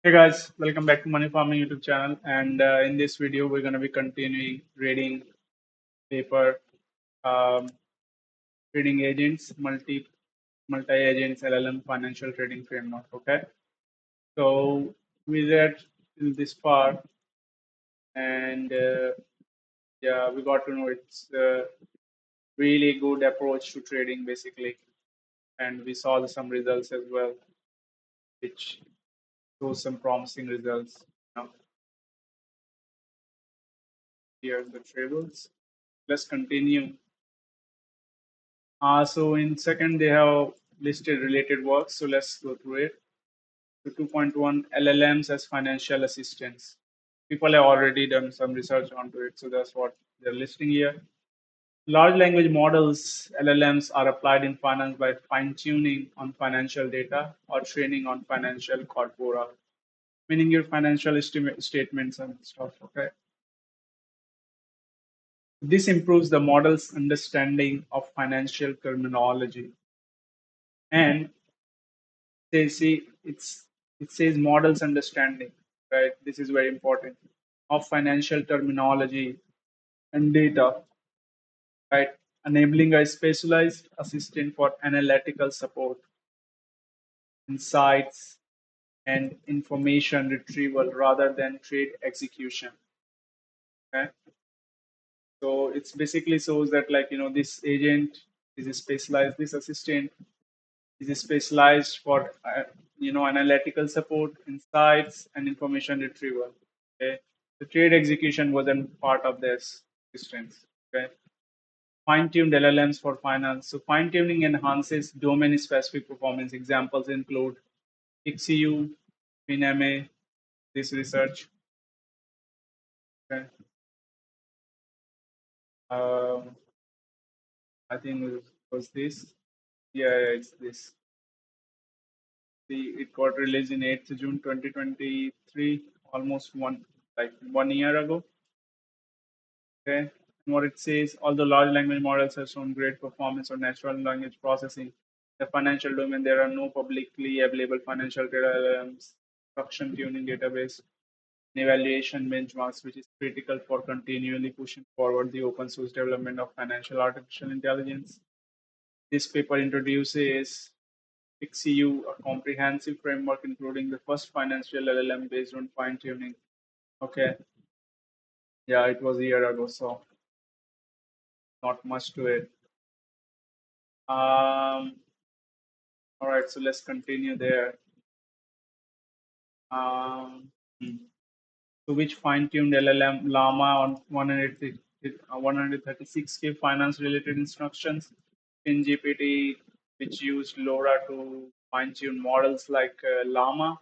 Hey guys, welcome back to Money Farming YouTube channel. And in this video, we're going to be continuing reading paper, um, trading agents, multi agents LLM financial trading framework. Okay, so we read till this part, and yeah, we got to know it's a really good approach to trading basically, and we saw some results as well, which show some promising results. Now, here's the tables. Let's continue. So in second, they have listed related works. So let's go through it. So 2.1 LLMs as financial assistants. People have already done some research onto it. So that's what they're listing here. Large language models, LLMs, are applied in finance by fine tuning on financial data or training on financial corpora, meaning your financial statements and stuff. Okay. This improves the model's understanding of financial terminology and they see it says models understanding, right? This is very important of financial terminology and data, right? Enabling a specialized assistant for analytical support, insights, and information retrieval rather than trade execution. Okay, so it's basically shows that this agent is specialized. This assistant is specialized for analytical support, insights, and information retrieval. Okay, the trade execution wasn't part of this distance. Okay, fine-tuned LLMs for finance. So fine-tuning enhances domain-specific performance. Examples include XCU, FinMA, this research. Okay, um, I think it was this. Yeah, it's this. It got released in 8th June 2023, almost one year ago. Okay. And what it says, although large language models have shown great performance on natural language processing, the financial domain, there are no publicly available financial data LLMs, instruction tuning database, and evaluation benchmarks, which is critical for continually pushing forward the open source development of financial artificial intelligence. This paper introduces XCU, a comprehensive framework including the first financial LLM based on fine tuning. Okay, yeah, it was a year ago, so not much to it. All right, so let's continue there. Um, hmm. So which fine-tuned LLM Llama on 136K finance-related instructions in GPT, which used LoRa to fine-tune models like Llama,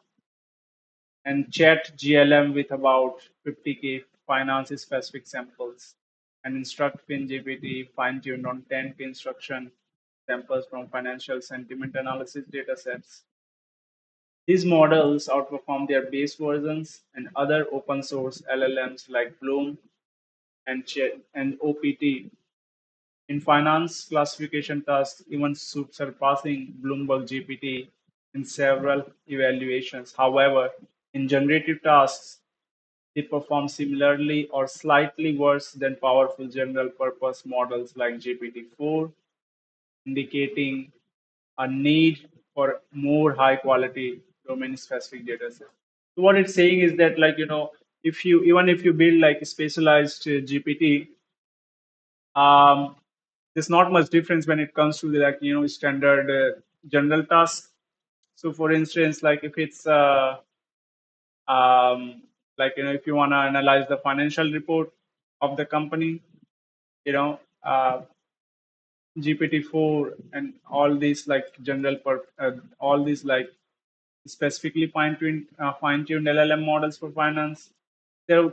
and Chat GLM with about 50K finance-specific samples, and instruct FinGPT fine-tuned on 10K instruction samples from financial sentiment analysis datasets. These models outperform their base versions and other open source LLMs like Bloom and OPT in finance classification tasks, even surpassing Bloomberg GPT in several evaluations. However, in generative tasks, they perform similarly or slightly worse than powerful general purpose models like GPT-4, indicating a need for more high quality domain specific data set. So what it's saying is that if you even if you build like a specialized GPT, um, there's not much difference when it comes to the standard general task. So for instance, like if it's if you want to analyze the financial report of the company, you know uh, GPT-4 and all these all these like specifically fine-tuned LLM models for finance, there's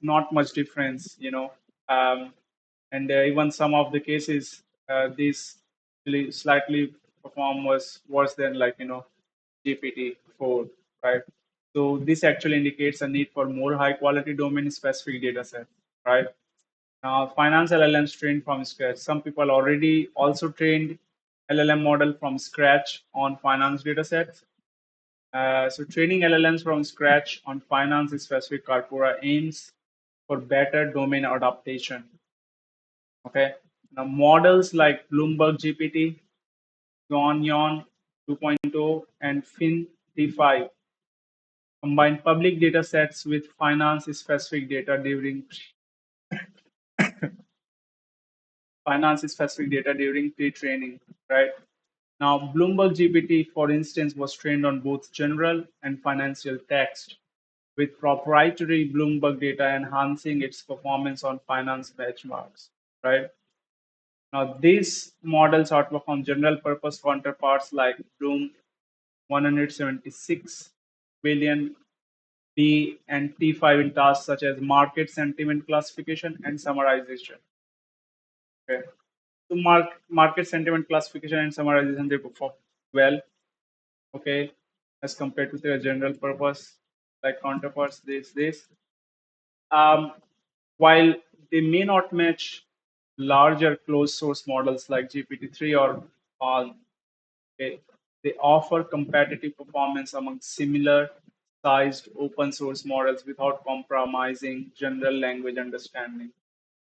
not much difference, um, and even some of the cases, these slightly perform worse than GPT-4, right? So this actually indicates a need for more high-quality domain-specific data set, right? Now, finance LLMs trained from scratch. Some people already also trained LLM model from scratch on finance data sets. So training LLMs from scratch on finance-specific corpora aims for better domain adaptation. Okay. Now models like Bloomberg GPT, Yon 2.0, and Fin 5 combine public data sets with finance-specific data during pre-training, right? Now, Bloomberg GPT, for instance, was trained on both general and financial text, with proprietary Bloomberg data enhancing its performance on finance benchmarks, right? Now, these models outperform general purpose counterparts like Bloom 176 billion D and T5 in tasks such as market sentiment classification and summarization. Okay. So market sentiment classification and summarization, they perform well, okay, as compared to their general purpose like counterparts this. Um, while they may not match larger closed source models like GPT-3 or PAL, okay, they offer competitive performance among similar sized open source models without compromising general language understanding.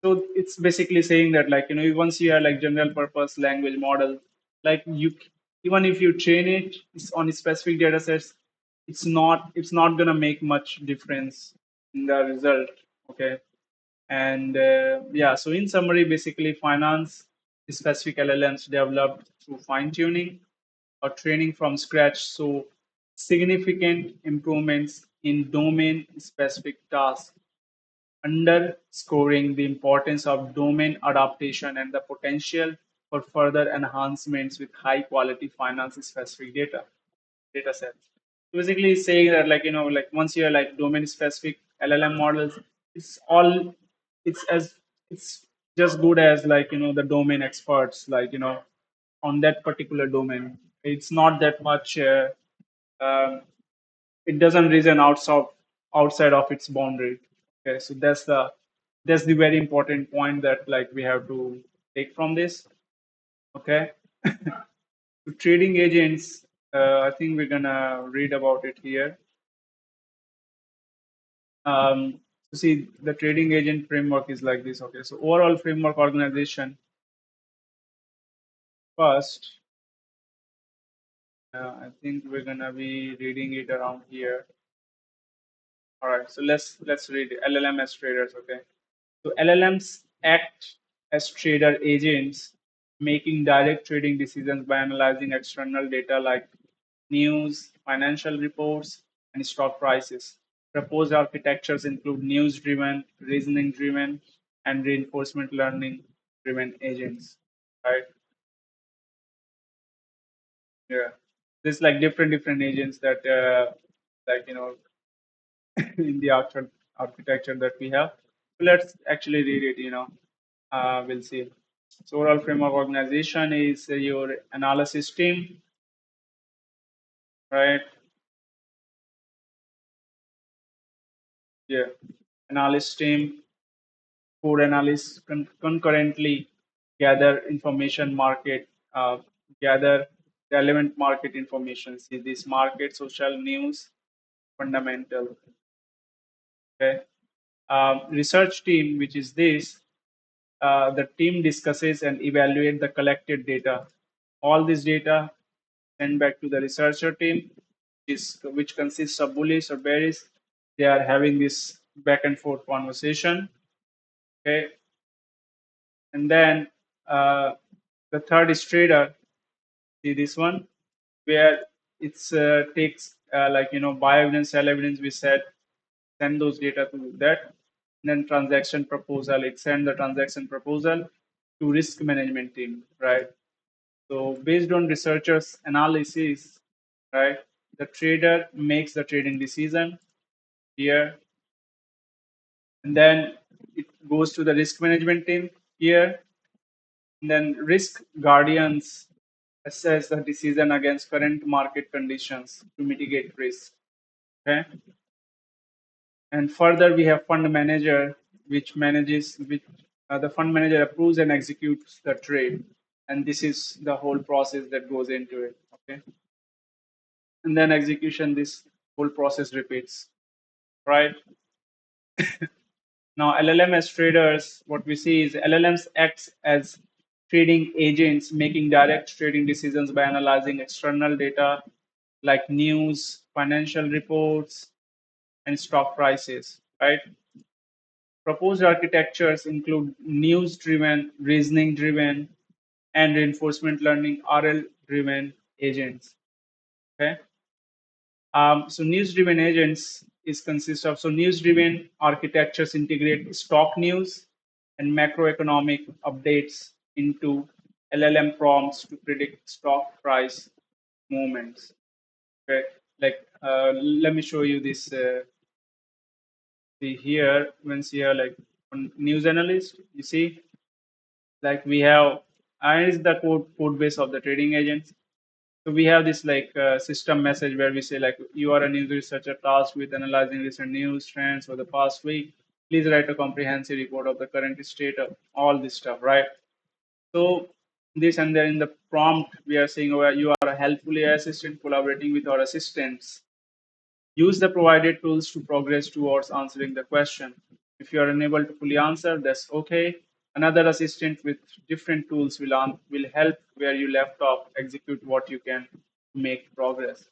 So it's basically saying that, like, once you have like general purpose language model, like even if you train it on specific data sets, it's not gonna make much difference in the result. Okay. And yeah, so in summary, basically finance specific LLMs developed through fine tuning or training from scratch, so significant improvements in domain specific tasks, underscoring the importance of domain adaptation and the potential for further enhancements with high quality finance specific data sets. So basically saying that, like, like once you're like domain specific LLM models, it's all it's it's just good as, like, the domain experts, like, on that particular domain. It's not that much um, it doesn't reason outside of its boundary. Okay, so that's the very important point that, like, we have to take from this. Okay, so trading agents. I think we're gonna read about it here. So see, the trading agent framework is like this. Okay, so overall framework organization first. I think we're gonna be reading it around here. All right, so let's read LLM as traders. Okay. So LLMs act as trader agents, making direct trading decisions by analyzing external data like news, financial reports, and stock prices. Proposed architectures include news-driven, reasoning-driven, and reinforcement learning-driven agents. Right? Yeah. There's like different agents that, like, in the architecture that we have. So let's actually read it. We'll see. So overall framework organization is your analysis team, right? Yeah, analyst team, core analysts concurrently gather information market, gather relevant market information. See this market, social news, fundamental. Okay. Research team, which is this, the team discusses and evaluate the collected data. All this data sent back to the researcher team, which consists of bullies or bearish. They are having this back and forth conversation. Okay, and then uh, the third is trader. See this one, where it's takes, like, buy evidence, sell evidence. We said send those data to that. And then transaction proposal. It send the transaction proposal to risk management team, right? So based on researchers' analysis, right, the trader makes the trading decision here, and then it goes to the risk management team here, and then risk guardians assess the decision against current market conditions to mitigate risk. Okay, and further we have fund manager, which the fund manager approves and executes the trade, and this is the whole process that goes into it. Okay. and then execution. This whole process repeats, right? Now, LLM as traders, what we see is LLMs acts as trading agents, making direct trading decisions by analyzing external data like news, financial reports, and stock prices, right? Proposed architectures include news-driven, reasoning-driven, and reinforcement learning (RL) driven agents. Okay. So news-driven agents is consist of news-driven architectures integrate stock news and macroeconomic updates into LLM prompts to predict stock price movements. Okay, like let me show you this. See here, when see here like on news analyst, you see like we have, and is the code base of the trading agents. So we have this like system message where we say like you are a news researcher tasked with analyzing recent news trends for the past week. Please write a comprehensive report of the current state of all this stuff, right? So this, and then in the prompt we are saying, oh, you are a helpful AI assistant collaborating with our assistants. Use the provided tools to progress towards answering the question. If you are unable to fully answer, that's okay. Another assistant with different tools will help where you left off, execute what you can to make progress.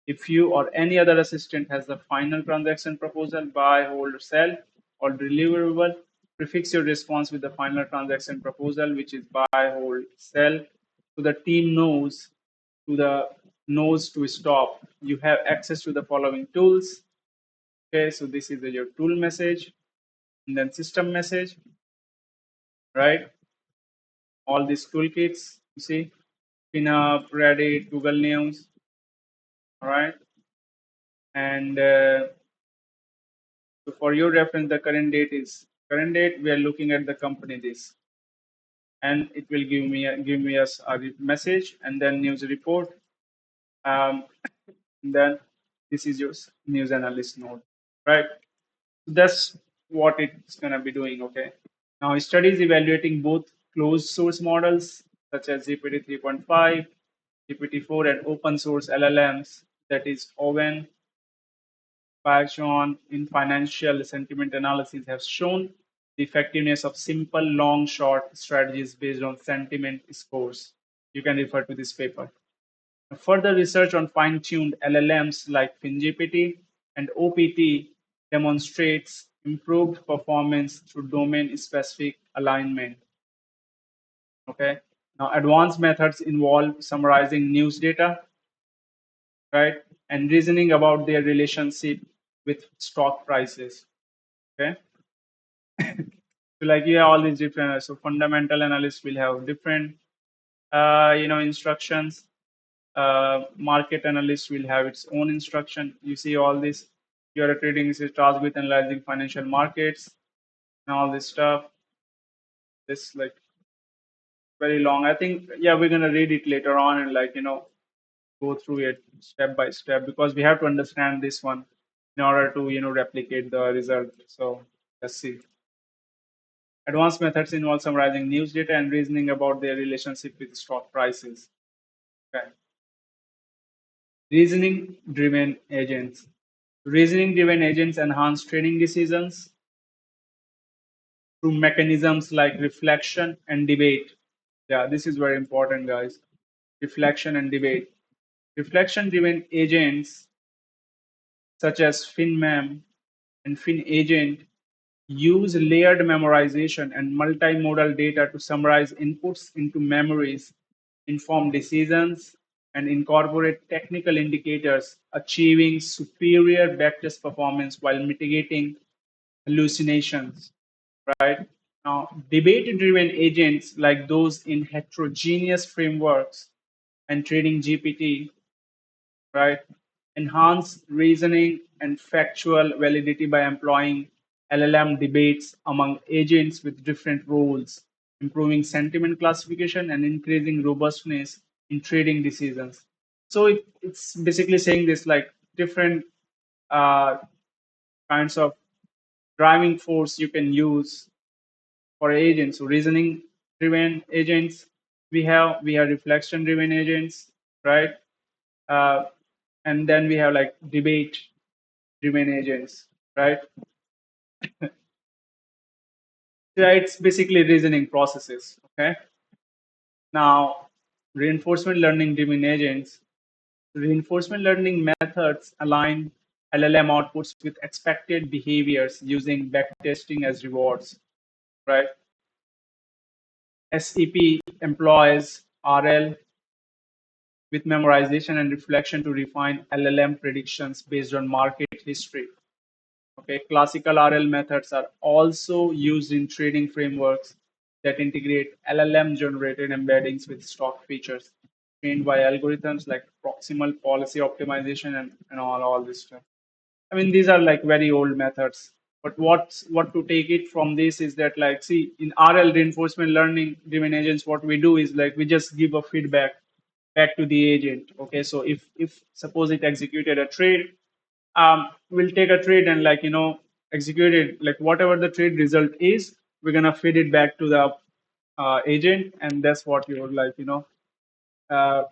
If you or any other assistant has the final transaction proposal, buy, hold, sell, or deliverable, prefix your response with the final transaction proposal, which is buy, hold, sell, so the team knows to stop. You have access to the following tools. Okay, so this is your tool message, and then system message, right? All these toolkits, you see, pinup, Reddit, Google News, all right? And so for your reference, the current date. We are looking at the company this, and it will give me us a message, and then news report. Um, and then this is your news analyst node, right? That's what it's gonna be doing. Okay. Now, studies evaluating both closed source models such as GPT 3.5, GPT-4, and open source LLMs, that is Owen, Python in financial sentiment analysis, have shown the effectiveness of simple long short strategies based on sentiment scores. You can refer to this paper. Further research on fine-tuned LLMs like FinGPT and OPT demonstrates improved performance through domain-specific alignment. Okay. Now, advanced methods involve summarizing news data, right, and reasoning about their relationship with stock prices. Okay. So, like you have all these different. So, fundamental analysts will have different, instructions. Market analyst will have its own instruction. You see all this. You're a trading is tasked with analyzing financial markets and all this stuff. This like very long. I think yeah, we're gonna read it later on and go through it step by step because we have to understand this one in order to replicate the result. So let's see. Advanced methods involve summarizing news data and reasoning about their relationship with stock prices. Okay. Reasoning driven agents. Reasoning driven agents enhance trading decisions through mechanisms like reflection and debate. Yeah, this is very important, guys. Reflection and debate. Reflection driven agents such as FinMem and FinAgent use layered memorization and multimodal data to summarize inputs into memories, inform decisions, and incorporate technical indicators, achieving superior backtest performance while mitigating hallucinations, right? Now, debate-driven agents like those in heterogeneous frameworks and trading GPT, right, enhance reasoning and factual validity by employing LLM debates among agents with different roles, improving sentiment classification and increasing robustness in trading decisions. So it's basically saying this like different uh, kinds of driving force you can use for agents. So reasoning driven agents, we have reflection driven agents, right? Uh, And then we have like debate driven agents, right? Yeah, it's basically reasoning processes. Okay. Now, reinforcement learning driven agents, reinforcement learning methods align LLM outputs with expected behaviors using backtesting as rewards, right? SEP employs RL with memorization and reflection to refine LLM predictions based on market history. Okay, classical RL methods are also used in trading frameworks that integrate LLM generated embeddings with stock features trained by algorithms like proximal policy optimization and all this stuff. I mean, these are like very old methods. But what to take it from this is that, like, see, in RL reinforcement learning driven agents, what we do is like we just give a feedback back to the agent. Okay, so if suppose it executed a trade, we'll take a trade and, like, execute it, like whatever the trade result is, we're gonna feed it back to the agent, and that's what you would, like,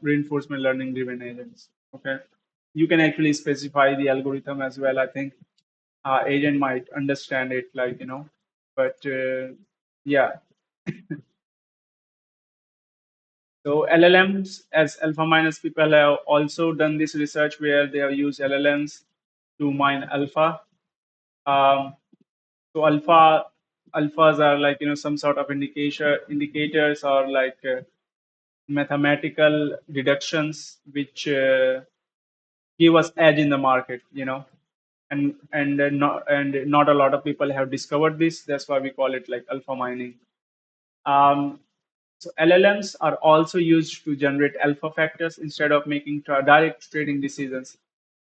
reinforcement learning driven agents. Okay, you can actually specify the algorithm as well. I think agent might understand it, like, but yeah. So LLMs, as alpha minus people have also done this research where they have used LLMs to mine alpha. Um, so alphas are, like, some sort of indicators, or like mathematical deductions which give us edge in the market. And not a lot of people have discovered this. That's why we call it like alpha mining. Um, so LLMs are also used to generate alpha factors instead of making direct trading decisions.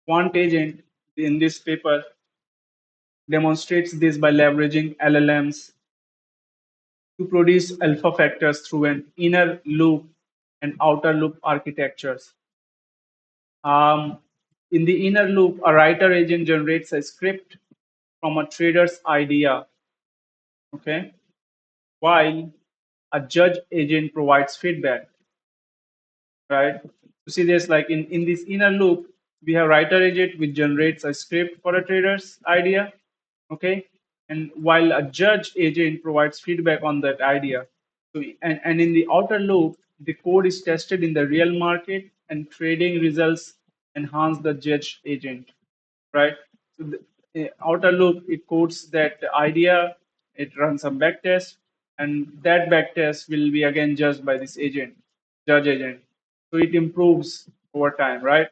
Quant agent in this paper demonstrates this by leveraging LLMs to produce alpha factors through an inner loop and outer loop architectures. Um, in the inner loop, a writer agent generates a script from a trader's idea, okay, while a judge agent provides feedback, right? You see this, like, in this inner loop, we have writer agent which generates a script for a trader's idea, okay, and while a judge agent provides feedback on that idea. So, and in the outer loop, the code is tested in the real market, and trading results enhance the judge agent, right? So the outer loop, it codes that idea, it runs some backtest, and that backtest will be again judged by this agent, judge agent. So it improves over time, right?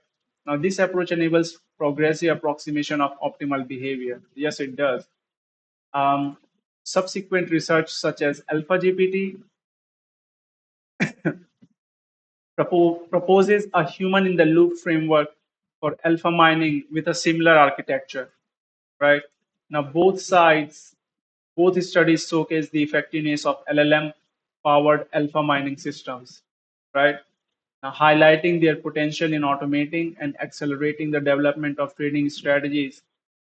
Now this approach enables progressive approximation of optimal behavior. Yes, it does. Um, Subsequent research such as AlphaGPT proposes a human in the loop framework for alpha mining with a similar architecture, right? Now, both studies showcase the effectiveness of LLM powered alpha mining systems, right? Now, highlighting their potential in automating and accelerating the development of trading strategies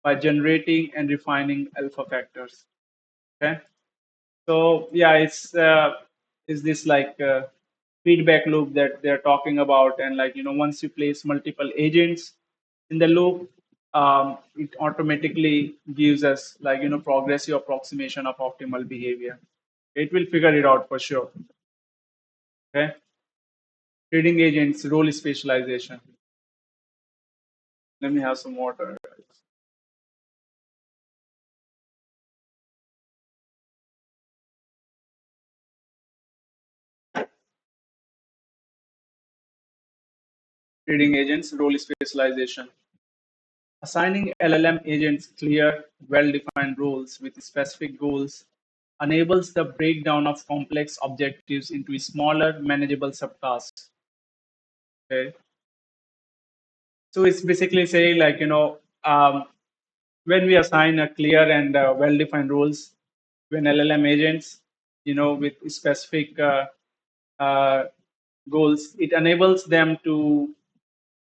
by generating and refining alpha factors. Okay. So yeah, it's is this like feedback loop that they're talking about, and, like, once you place multiple agents in the loop, it automatically gives us, like, progressive approximation of optimal behavior. It will figure it out for sure. Okay, trading agents role specialization. Let me have some water. Trading agents role specialization. Assigning LLM agents clear, well-defined roles with specific goals enables the breakdown of complex objectives into smaller, manageable subtasks. Okay, so it's basically saying, like, when we assign a clear and well-defined roles when LLM agents, with specific uh, goals, it enables them to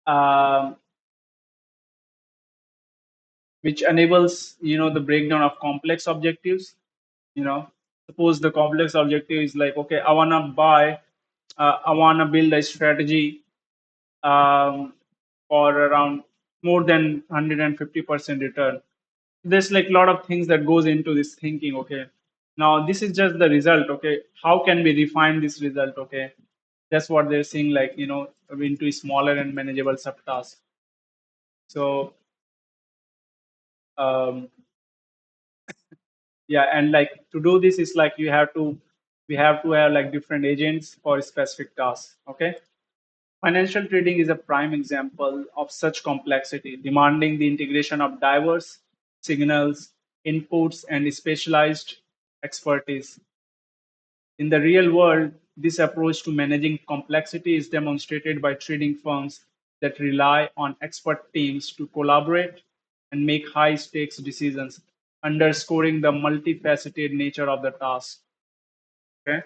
um which enables, the breakdown of complex objectives. you know Suppose the complex objective is like, okay, I want to buy, I want to build a strategy, um, for around more than 150% return. There's like a lot of things that goes into this thinking. Okay, now this is just the result. Okay, how can we refine this result? Okay, that's what they're saying, like, into smaller and manageable subtasks. So um, yeah, and like to do this is like we have to have like different agents for specific tasks. Okay, financial trading is a prime example of such complexity, demanding the integration of diverse signals, inputs, and specialized expertise. In the real world, this approach to managing complexity is demonstrated by trading firms that rely on expert teams to collaborate and make high stakes decisions, underscoring the multifaceted nature of the task. Okay?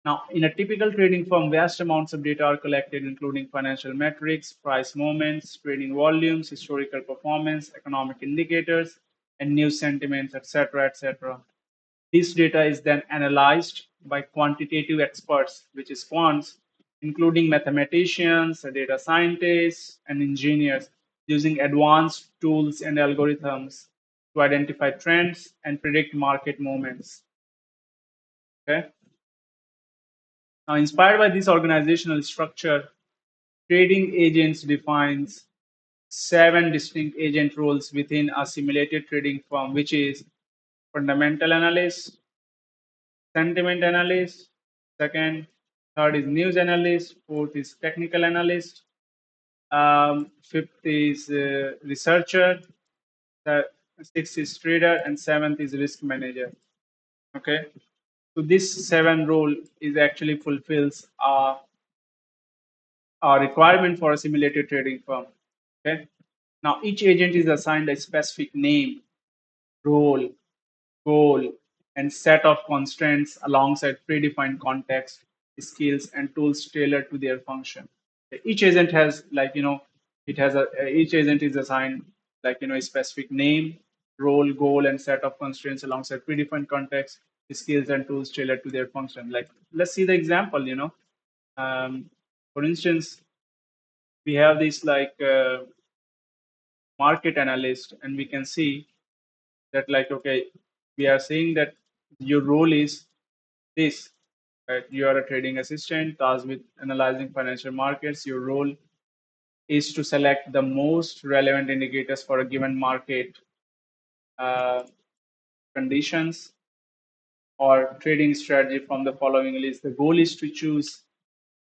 Now, in a typical trading firm, vast amounts of data are collected, including financial metrics, price movements, trading volumes, historical performance, economic indicators, and news sentiments, etc., etc. This data is then analyzed by quantitative experts, which is quants, including mathematicians, data scientists, and engineers, using advanced tools and algorithms to identify trends and predict market movements. Okay. Now, inspired by this organizational structure, trading agents defines seven distinct agent roles within a simulated trading firm, which is fundamental analyst, sentiment analyst, second, third is news analyst, fourth is technical analyst, fifth is researcher, sixth is trader, and seventh is risk manager. Okay, so this seven role is actually fulfills a requirement for a simulated trading firm. Okay, now each agent is assigned a specific name, role, goal, and set of constraints alongside predefined context, skills, and tools tailored to their function. Each agent has it has a each agent is assigned a specific name, role, goal, and set of constraints alongside predefined context, skills, and tools tailored to their function. Like, let's see the example. For instance, we have this market analyst, and we can see that, like, okay, we are saying that your role is this, right? You are a trading assistant tasked with analyzing financial markets. Your role is to select the most relevant indicators for a given market uh, conditions or trading strategy from the following list. The goal is to choose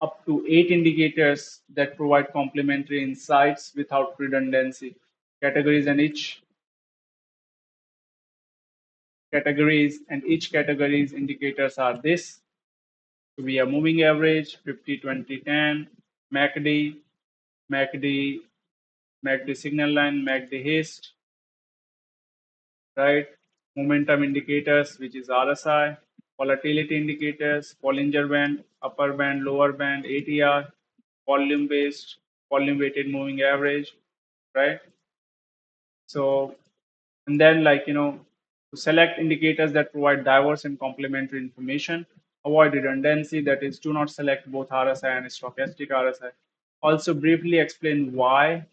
up to 8 indicators that provide complementary insights without redundancy. Categories and each each category's indicators are this. So we have moving average, 50, 20, 10, MACD, MACD, MACD signal line, MACD haste, right? Momentum indicators, which is RSI, volatility indicators, Bollinger Band, upper band, lower band, ATR, volume based, volume weighted moving average, right? So, and then, to select indicators that provide diverse and complementary information, avoid redundancy, that is, do not select both RSI and stochastic RSI. Also, briefly explain why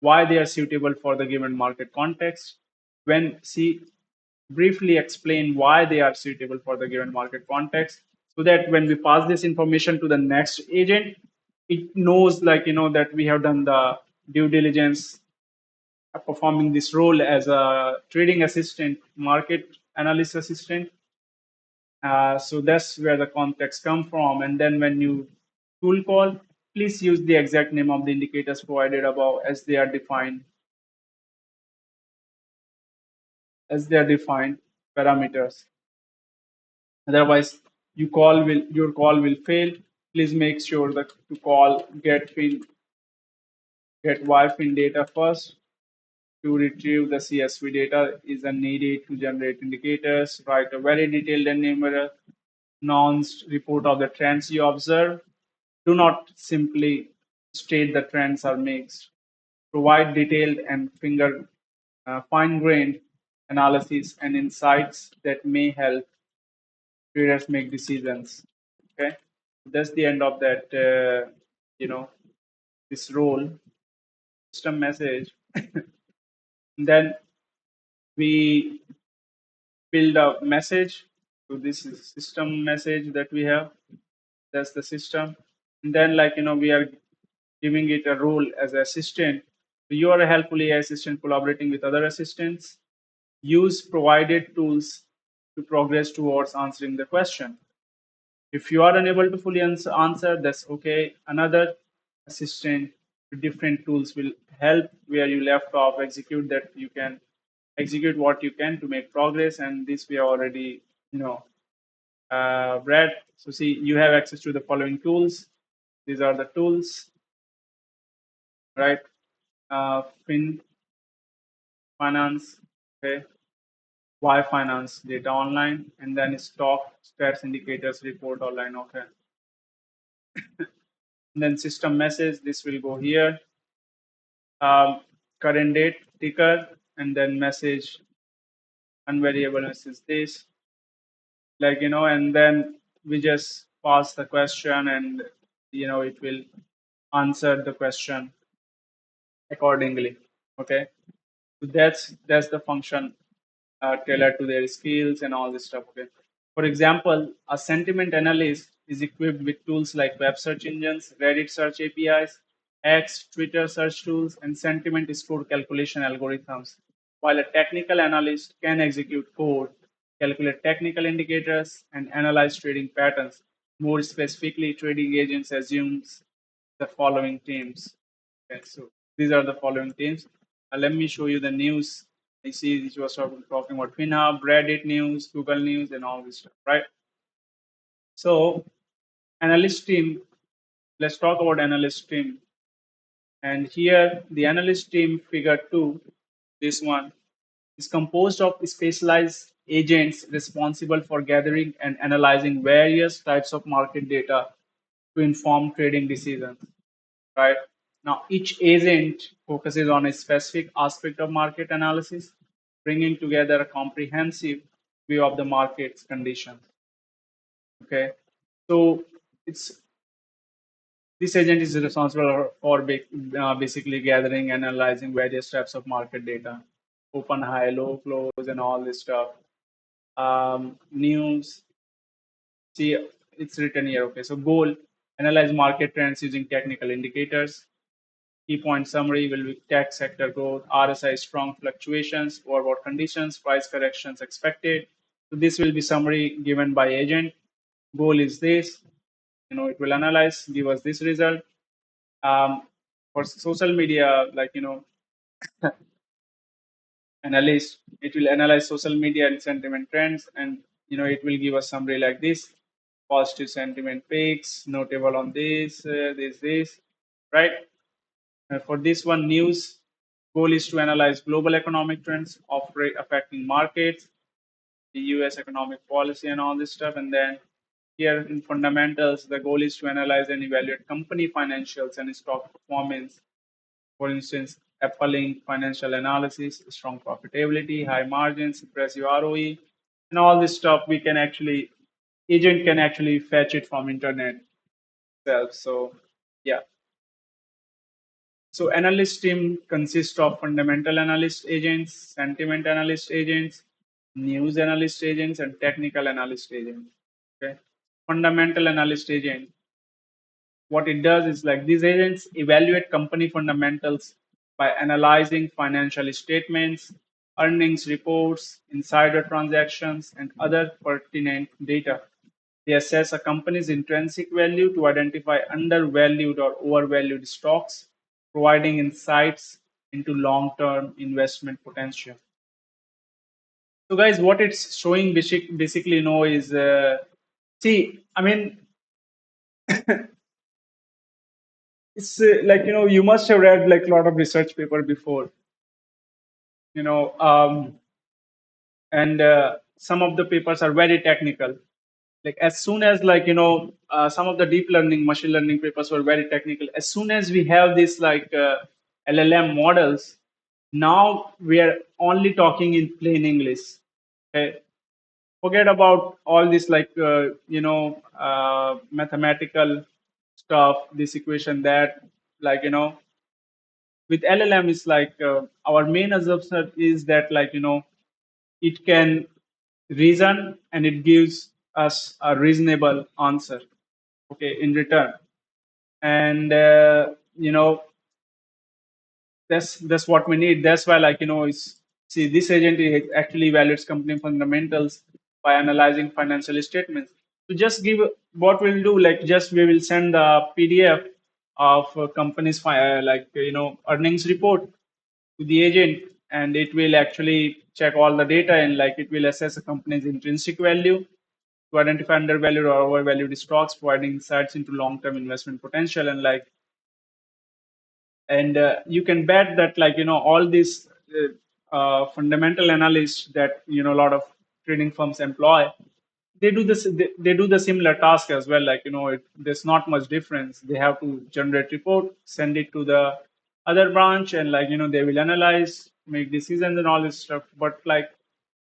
they are suitable for the given market context. When see Briefly explain why they are suitable for the given market context, so that when we pass this information to the next agent, it knows, that we have done the due diligence, performing this role as a trading assistant, market analyst assistant. So that's where the context come from. And then when you tool call, please use the exact name of the indicators provided above as they are defined parameters. Otherwise, your call will fail. Please make sure that to call get YFIN data first. To retrieve the CSV data is needed to generate indicators. Write a very detailed and nuanced report of the trends you observe. Do not simply state the trends are mixed. Provide detailed and fine-grained analysis and insights that may help traders make decisions. Okay, that's the end of that. this role system message. Then we build a message to this system message that we have. That's the system. And then, like, we are giving it a role as an assistant. So you are a helpful AI assistant collaborating with other assistants. Use provided tools to progress towards answering the question. If you are unable to fully answer, that's okay. Another assistant with different tools will help where you left off, execute that you can execute what you can to make progress. And this we are already, you know, read. So see, you have access to the following tools. These are the tools, right? Fin Finance, okay, Y Finance, data online, and then stock, stats, indicators, report online, okay. And then system message, this will go here. Um, Current date, ticker, and then message, unvariable message this, like, and then we just pass the question and, it will answer the question accordingly, okay. So that's the function tailored to their skills and all this stuff. Okay. For example, a sentiment analyst is equipped with tools like web search engines, Reddit search APIs, X, Twitter search tools, and sentiment score calculation algorithms. While a technical analyst can execute code, calculate technical indicators, and analyze trading patterns. More specifically, trading agents assumes the following teams. Okay, so these are the following teams. Let me show you the news. I see this was talking about FinHub, Reddit news, Google News, and all this stuff, right? So, analyst team. Let's talk about analyst team. And here, the analyst team figure two, this one, is composed of specialized agents responsible for gathering and analyzing various types of market data to inform trading decisions, right? Now, each agent focuses on a specific aspect of market analysis, bringing together a comprehensive view of the market's conditions. Okay, so it's this agent is responsible for basically gathering and analyzing various types of market data, open, high, low, close, and all this stuff. News. See, it's written here. Okay, so goal: analyze market trends using technical indicators. Key point summary will be tech sector growth, RSI strong fluctuations, overbought conditions, price corrections expected. So this will be summary given by agent. Goal is this, it will analyze, give us this result. For social media, like, analyst, it will analyze social media and sentiment trends, and it will give us summary like this: positive sentiment peaks, notable on this, right? For this one, news goal is to analyze global economic trends affecting markets, the U.S. economic policy, and all this stuff. And then here in fundamentals, the goal is to analyze and evaluate company financials and stock performance. For instance, Apple financial analysis, strong profitability, high margins, impressive ROE, and all this stuff we can actually agent can actually fetch it from internet itself. So yeah. So analyst team consists of fundamental analyst agents, sentiment analyst agents, news analyst agents, and technical analyst agents. Okay. Fundamental analyst agent. What it does is, like, these agents evaluate company fundamentals by analyzing financial statements, earnings reports, insider transactions, and other pertinent data. They assess a company's intrinsic value to identify undervalued or overvalued stocks, providing insights into long-term investment potential. So, guys, what it's showing basically, is see, I mean, it's like, you must have read like a lot of research paper before, you know, and some of the papers are very technical. Like, as soon as, like, some of the deep learning machine learning papers were very technical. As soon as we have this, like, LLM models, now we are only talking in plain English. Okay, forget about all this, like, mathematical stuff, this equation, that. like with LLM is like our main assumption is that like it can reason and it gives us a reasonable answer, okay, in return. And that's what we need. That's why like it's, see, this agent actually evaluates company fundamentals by analyzing financial statements. To just give, what we'll do, like just we will send the PDF of company's like earnings report to the agent, and it will actually check all the data, and like it will assess a company's intrinsic value to identify undervalued or overvalued stocks, providing insights into long-term investment potential. And like, and you can bet that like all these fundamental analysts that a lot of trading firms employ, they do this, they do the similar task as well. Like there's not much difference. They have to generate report, send it to the other branch, and like they will analyze, make decisions and all this stuff. But like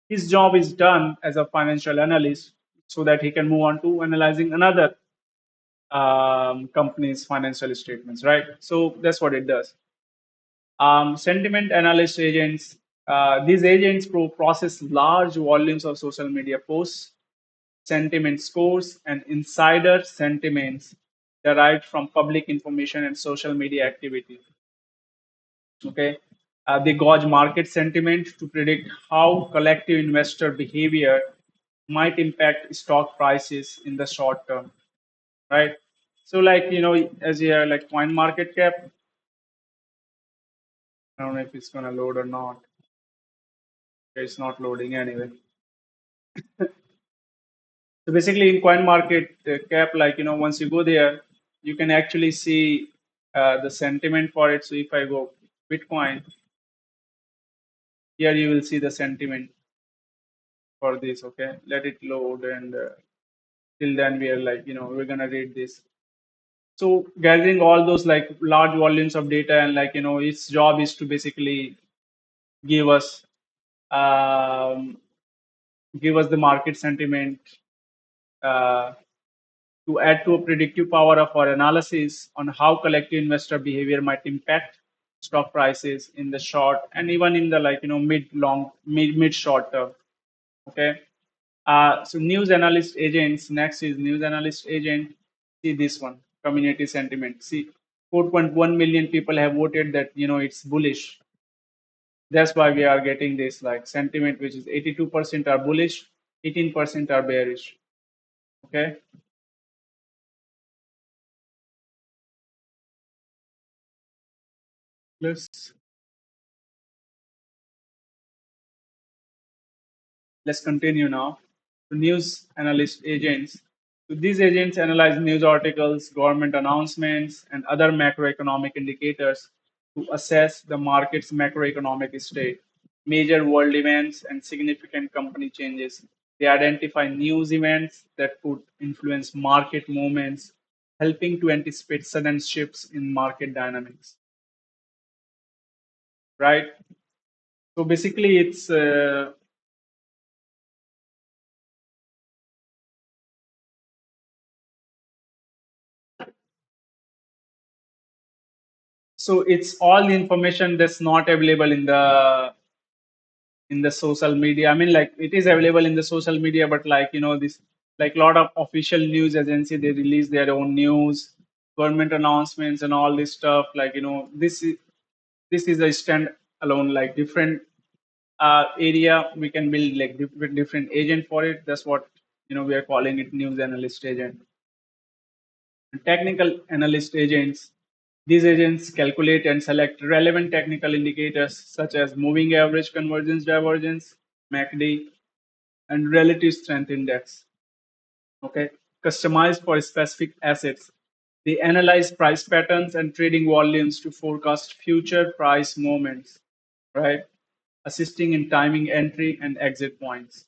his job is done as a financial analyst, so that he can move on to analyzing another company's financial statements, right? So that's what it does. Sentiment analyst agents. These agents process large volumes of social media posts, sentiment scores, and insider sentiments derived from public information and social media activity. Okay, they gauge market sentiment to predict how collective investor behavior might impact stock prices in the short term, right? So, like as you have like coin market cap, I don't know if it's gonna load or not. It's not loading anyway. So basically, in coin market cap, like once you go there, you can actually see the sentiment for it. So if I go Bitcoin, here you will see the sentiment for this. Okay, let it load, and till then we are like we're gonna read this. So gathering all those like large volumes of data, and like its job is to basically give us um, the market sentiment, uh, to add to a predictive power of our analysis on how collective investor behavior might impact stock prices in the short and even in the like mid short term. Okay. So news analyst agents, next is news analyst agent. See this one, community sentiment. See, 4.1 million people have voted that it's bullish. That's why we are getting this like sentiment, which is 82% are bullish, 18% are bearish. Okay. Let's let's continue now. The news analyst agents. So these agents analyze news articles, government announcements, and other macroeconomic indicators to assess the market's macroeconomic state, major world events, and significant company changes. They identify news events that could influence market movements, helping to anticipate sudden shifts in market dynamics. Right. So basically, it's all the information that's not available in the social media. I mean, like it is available in the social media, but like this, like a lot of official news agency, they release their own news, government announcements, and all this stuff. Like this is a stand alone, like different area. We can build like different agent for it. That's what we are calling it, news analyst agent. Technical analyst agents. These agents calculate and select relevant technical indicators such as moving average convergence divergence, MACD, and relative strength index. Okay, customized for specific assets. They analyze price patterns and trading volumes to forecast future price movements, right? Assisting in timing entry and exit points.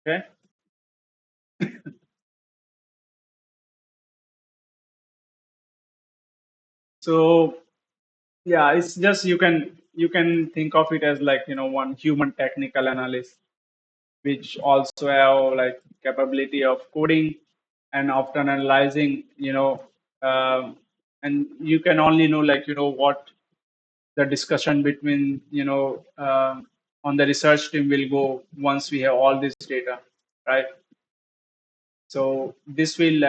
Okay, so yeah, it's just you can think of it as like one human technical analyst, which also have like capability of coding and after analyzing, and you can only know, like, what the discussion between, on the research team will go once we have all this data, right? So this will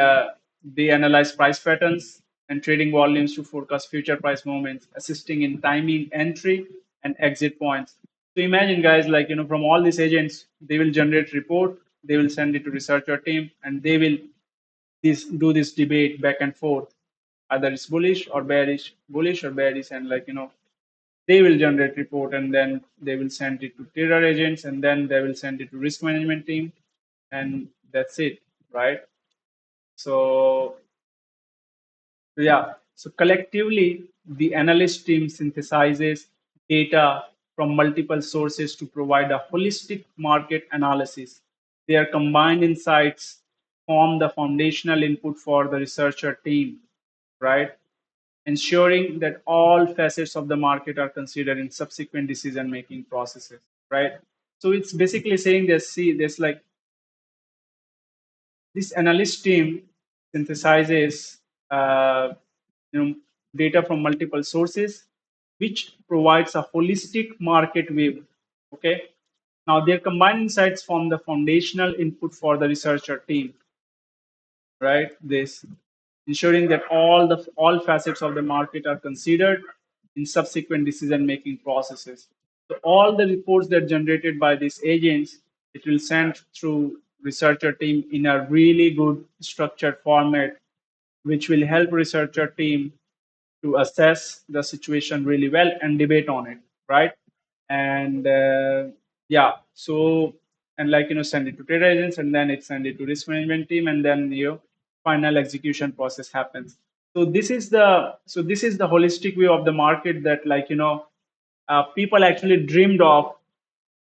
they analyze price patterns and trading volumes to forecast future price movements, assisting in timing entry and exit points. So imagine, guys, like, from all these agents, they will generate report, they will send it to researcher team, and they will do this debate back and forth, either it's bullish or bearish, and, like, they will generate report, and then they will send it to trader agents, and then they will send it to risk management team, and that's it, right? So yeah, so collectively, the analyst team synthesizes data from multiple sources to provide a holistic market analysis. Their combined insights form the foundational input for the researcher team, right? Ensuring that all facets of the market are considered in subsequent decision making processes, right? So it's basically saying there's like this analyst team synthesizes uh, you know, data from multiple sources, which provides a holistic market view. Okay. Now their combined insights form the foundational input for the researcher team, right? This ensuring that all facets of the market are considered in subsequent decision making processes. So all the reports that generated by these agents, it will send through researcher team in a really good structured format, which will help researcher team to assess the situation really well and debate on it, right? And yeah, so, and, like, send it to trade agents, and then it send it to risk management team, and then final execution process happens. So this is the holistic view of the market that, like, people actually dreamed of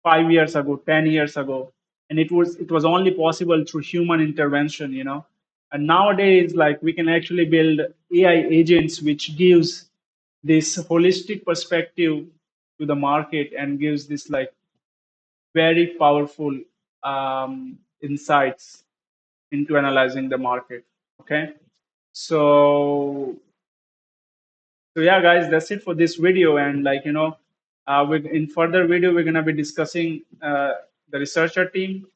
5 years ago, 10 years ago, and it was only possible through human intervention, and nowadays, like, we can actually build AI agents which gives this holistic perspective to the market and gives this, like, very powerful insights into analyzing the market. Okay, so yeah, guys, that's it for this video. And, like, in further video, we're gonna be discussing the researcher team,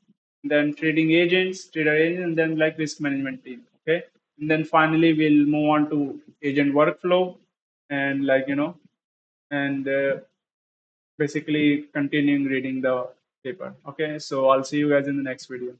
then trader agent, and then, like, risk management team. Okay, and then finally we'll move on to agent workflow, and, like, and basically continuing reading the paper. Okay, so I'll see you guys in the next video.